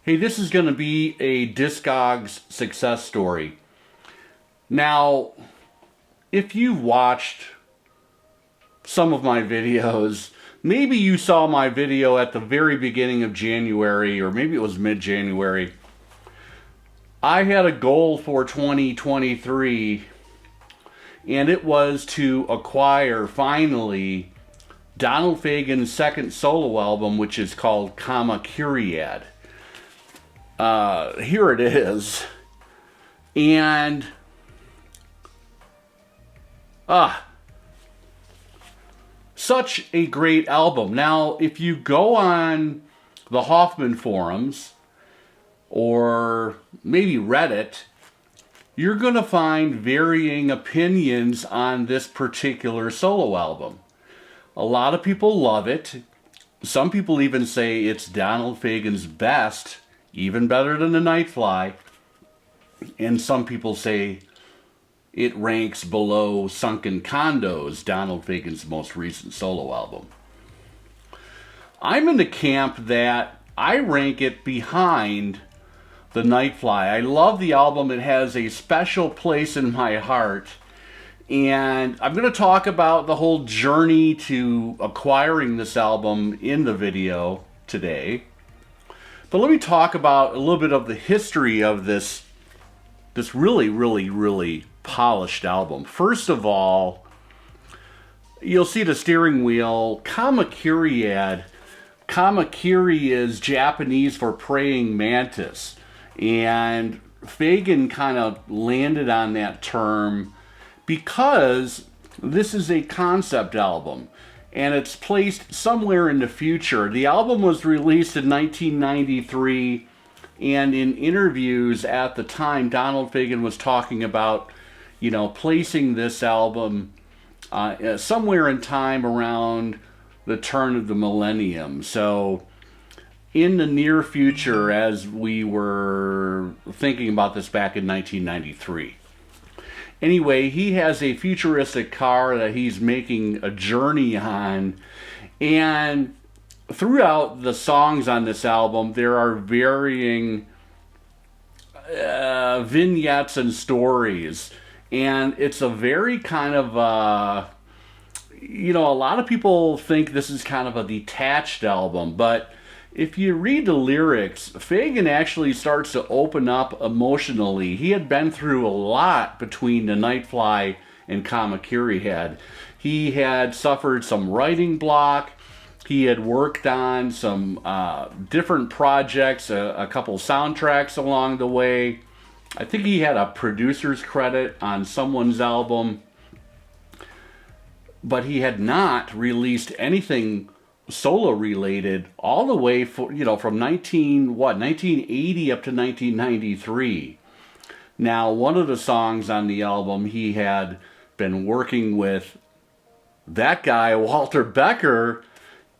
Hey, this is going to be a Discogs success story. Now, if you've watched some of my videos, maybe you saw my video at the very beginning of January, or maybe it was mid-January. I had a goal for 2023, and it was to acquire, finally, Donald Fagen's second solo album, which is called Kamakiriad. Here it is. And such a great album. Now, if you go on the Hoffman forums or maybe Reddit, you're going to find varying opinions on this particular solo album. A lot of people love it. Some people even say it's Donald Fagen's best, even better than The Nightfly. And some people say it ranks below Sunken Condos, Donald Fagen's most recent solo album. I'm in the camp that I rank it behind The Nightfly. I love the album. It has a special place in my heart. And I'm going to talk about the whole journey to acquiring this album in the video today. But let me talk about a little bit of the history of this really polished album. First of all, you'll see the steering wheel, Kamakiriad. Kamakiri is Japanese for praying mantis. And Fagen kind of landed on that term because this is a concept album and it's placed somewhere in the future. The album was released in 1993, and in interviews at the time, Donald Fagen was talking about, placing this album somewhere in time around the turn of the millennium. So in the near future, as we were thinking about this back in 1993. Anyway, he has a futuristic car that he's making a journey on, and throughout the songs on this album, there are varying vignettes and stories, and it's a very kind of, a lot of people think this is kind of a detached album, but if you read the lyrics, Fagen actually starts to open up emotionally. He had been through a lot between The Nightfly and Kamakiriad. He had suffered some writing block. He had worked on some different projects, a couple soundtracks along the way. I think he had a producer's credit on someone's album, but he had not released anything solo related all the way from 1980 up to 1993. Now, one of the songs on the album, he had been working with that guy Walter Becker,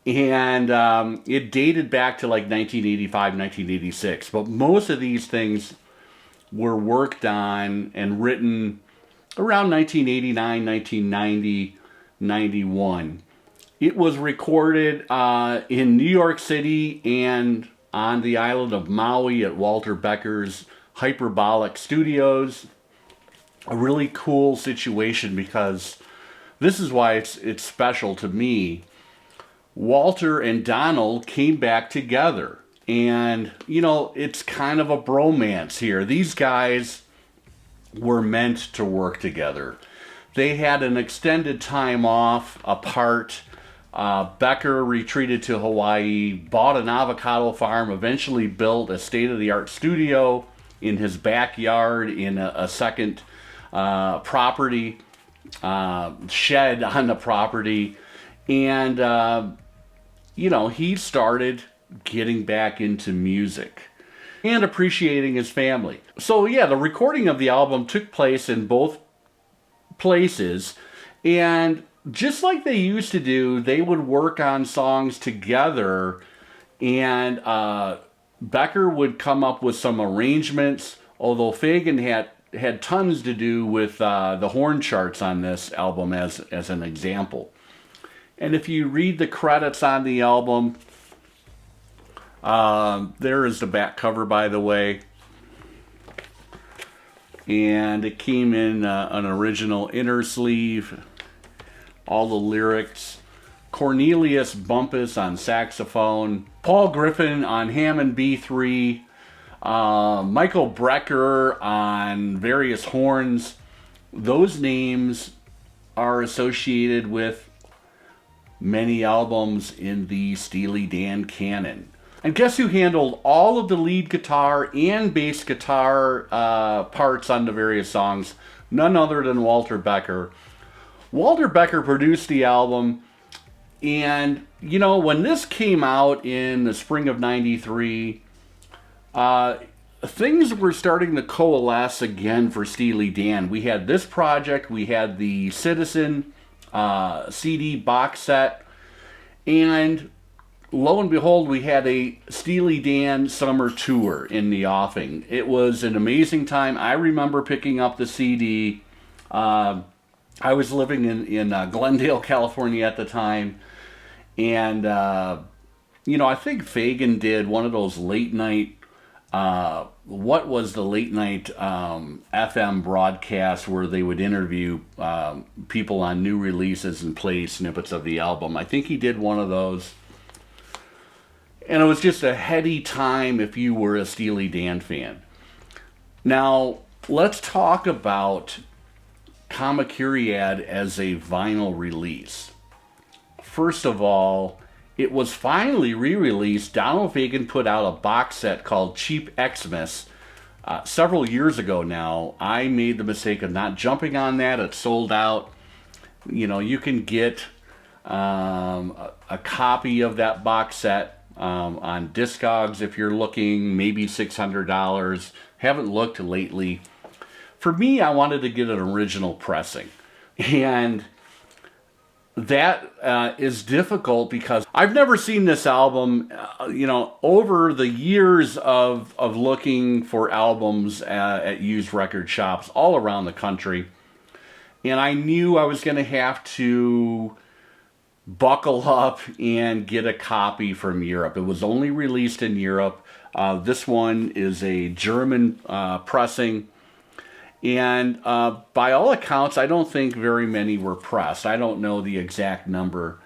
and it dated back to like 1985, 1986. But most of these things were worked on and written around 1989, 1990, 91. It was recorded in New York City and on the island of Maui at Walter Becker's Hyperbolic Studios. A really cool situation, because this is why it's special to me. Walter and Donald came back together, and it's kind of a bromance here. These guys were meant to work together. They had an extended time off apart. Becker retreated to Hawaii, bought an avocado farm, eventually built a state-of-the-art studio in his backyard in a second property, shed on the property. And, he started getting back into music and appreciating his family. So, yeah, the recording of the album took place in both places, and just like they used to do, they would work on songs together, and Becker would come up with some arrangements, although Fagen had tons to do with the horn charts on this album as an example. And if you read the credits on the album, There is the back cover, by the way. And it came in an original inner sleeve. All the lyrics. Cornelius Bumpus on saxophone. Paul Griffin on Hammond B3. Michael Brecker on various horns. Those names are associated with many albums in the Steely Dan canon. And guess who handled all of the lead guitar and bass guitar parts on the various songs? None other than Walter Becker. Walter Becker produced the album, and you know, when this came out in the spring of '93, things were starting to coalesce again for Steely Dan. We had this project, we had the Citizen CD box set, and lo and behold, we had a Steely Dan summer tour in the offing. It was an amazing time. I remember picking up the CD. I was living in Glendale, California at the time, and you know, I think Fagen did one of those late night. What was the late night FM broadcast where they would interview people on new releases and play snippets of the album? I think he did one of those. And it was just a heady time if you were a Steely Dan fan. Now, let's talk about Kamakiriad as a vinyl release. First of all, it was finally re-released. Donald Fagen put out a box set called Cheap Xmas several years ago now. I made the mistake of not jumping on that. It sold out. You know, you can get a copy of that box set on Discogs if you're looking, maybe $600. Haven't looked lately. For me, I wanted to get an original pressing. And that is difficult because I've never seen this album. You know, over the years of looking for albums at used record shops all around the country, and I knew I was going to have to buckle up and get a copy from Europe. It was only released in Europe. This one is a German pressing. And by all accounts, I don't think very many were pressed. I don't know the exact number.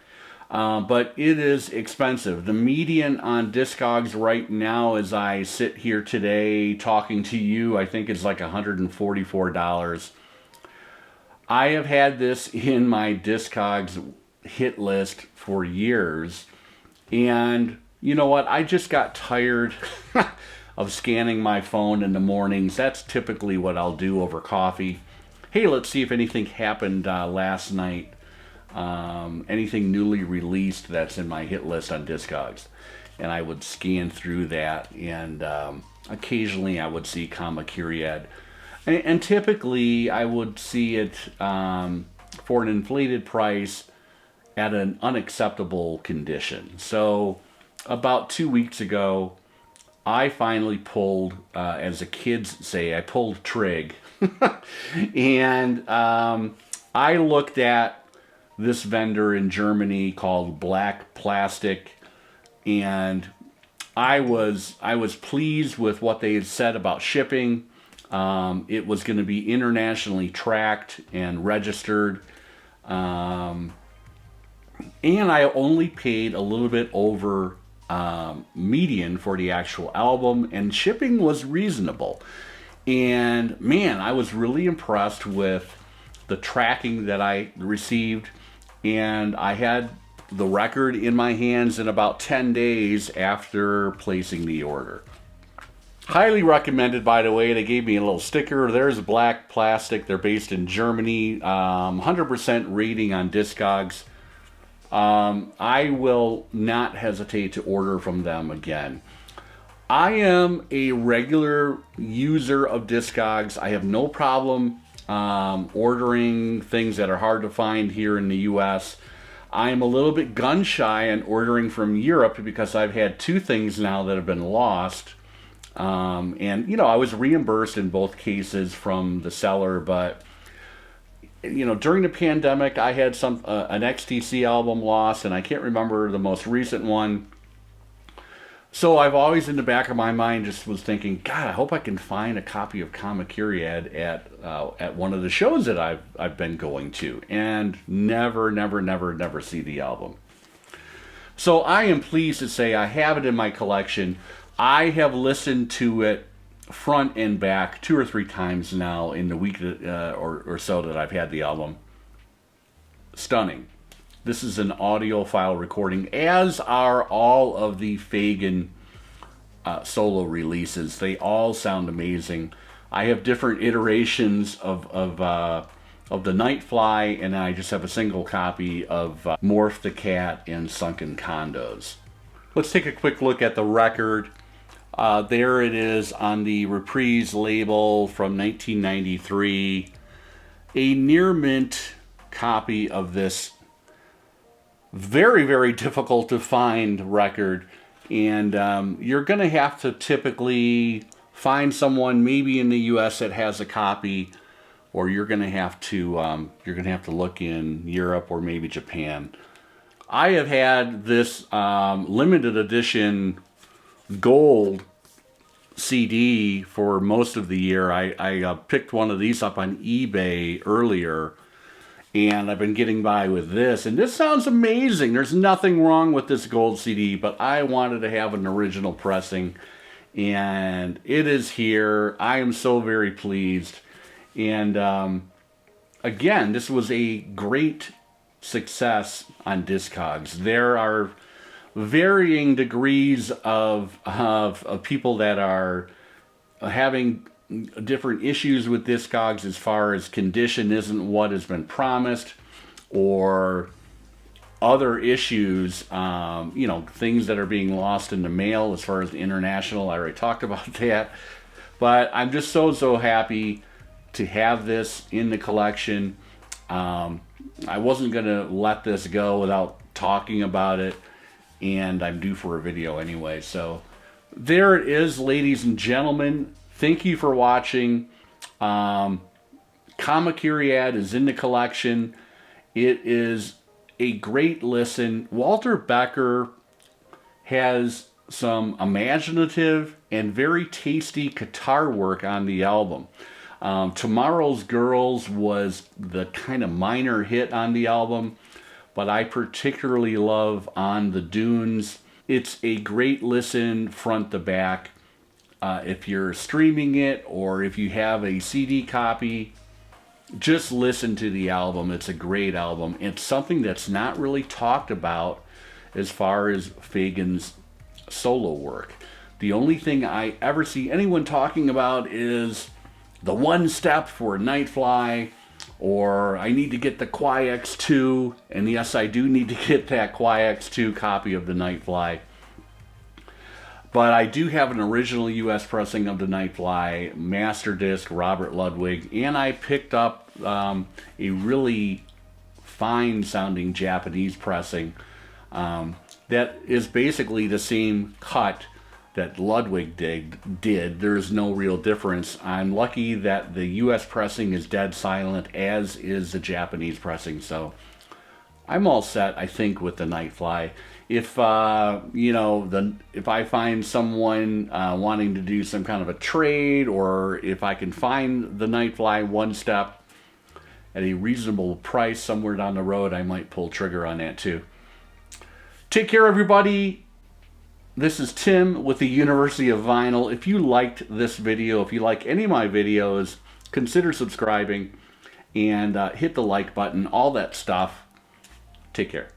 But it is expensive. The median on Discogs right now, as I sit here today talking to you, I think is like $144. I have had this in my Discogs hit list for years, and you know what, I just got tired of scanning my phone in the mornings. That's typically what I'll do over coffee. Hey, let's see if anything happened last night, anything newly released that's in my hit list on Discogs, and I would scan through that, and occasionally I would see Kamakiriad, and typically I would see it for an inflated price at an unacceptable condition. So about 2 weeks ago, I finally pulled, as the kids say, I pulled trig. And I looked at this vendor in Germany called Black Plastic, and I was pleased with what they had said about shipping. It was going to be internationally tracked and registered. And I only paid a little bit over median for the actual album, and shipping was reasonable. And man, I was really impressed with the tracking that I received, and I had the record in my hands in about 10 days after placing the order. Highly recommended, by the way. They gave me a little sticker. There's Black Plastic. They're based in Germany. 100% rating on Discogs. I will not hesitate to order from them again. I am a regular user of Discogs. I have no problem ordering things that are hard to find here in the US. I am a little bit gun shy on ordering from Europe because I've had two things now that have been lost. And, you know, I was reimbursed in both cases from the seller, but you know, during the pandemic, I had an XTC album lost, and I can't remember the most recent one. So I've always in the back of my mind just was thinking, God, I hope I can find a copy of Kamakiriad at one of the shows that I've been going to, and never see the album. So I am pleased to say I have it in my collection. I have listened to it front and back 2 or 3 times now in the week or so that I've had the album. Stunning. This is an audiophile recording, as are all of the Fagen solo releases. They all sound amazing. I have different iterations of the Nightfly, and I just have a single copy of Morph the Cat and Sunken Condos. Let's take a quick look at the record. There it is on the Reprise label from 1993. A near mint copy of this very difficult to find record, and you're going to have to typically find someone maybe in the U.S. that has a copy, or you're going to have to look in Europe or maybe Japan. I have had this limited edition gold CD for most of the year. I picked one of these up on eBay earlier, and I've been getting by with this, and this sounds amazing. There's nothing wrong with this gold CD, but I wanted to have an original pressing, and it is here. I am so very pleased. And again, this was a great success on Discogs. There are varying degrees of people that are having different issues with Discogs as far as condition isn't what has been promised, or other issues, you know, things that are being lost in the mail as far as the international. I already talked about that. But I'm just so happy to have this in the collection. I wasn't going to let this go without talking about it, and I'm due for a video anyway. So there it is, ladies and gentlemen. Thank you for watching. Kamakiriad is in the collection. It is a great listen. Walter Becker has some imaginative and very tasty guitar work on the album. Tomorrow's Girls was the kind of minor hit on the album, but I particularly love On the Dunes. It's a great listen front to back. If you're streaming it, or if you have a CD copy, just listen to the album. It's a great album. It's something that's not really talked about as far as Fagen's solo work. The only thing I ever see anyone talking about is the one step for Nightfly, or I need to get the QuiX2, and yes, I do need to get that QuiX2 copy of the Nightfly. But I do have an original U.S. pressing of the Nightfly, master disc, Robert Ludwig, and I picked up a really fine sounding Japanese pressing that is basically the same cut that Ludwig did. There's no real difference. I'm lucky that the U.S. pressing is dead silent, as is the Japanese pressing, so I'm all set, I think, with the Nightfly. If you know, if I find someone wanting to do some kind of a trade, or if I can find the Nightfly one step at a reasonable price somewhere down the road, I might pull trigger on that too. Take care, everybody. This is Tim with the University of Vinyl. If you liked this video, if you like any of my videos, consider subscribing and hit the like button, all that stuff. Take care.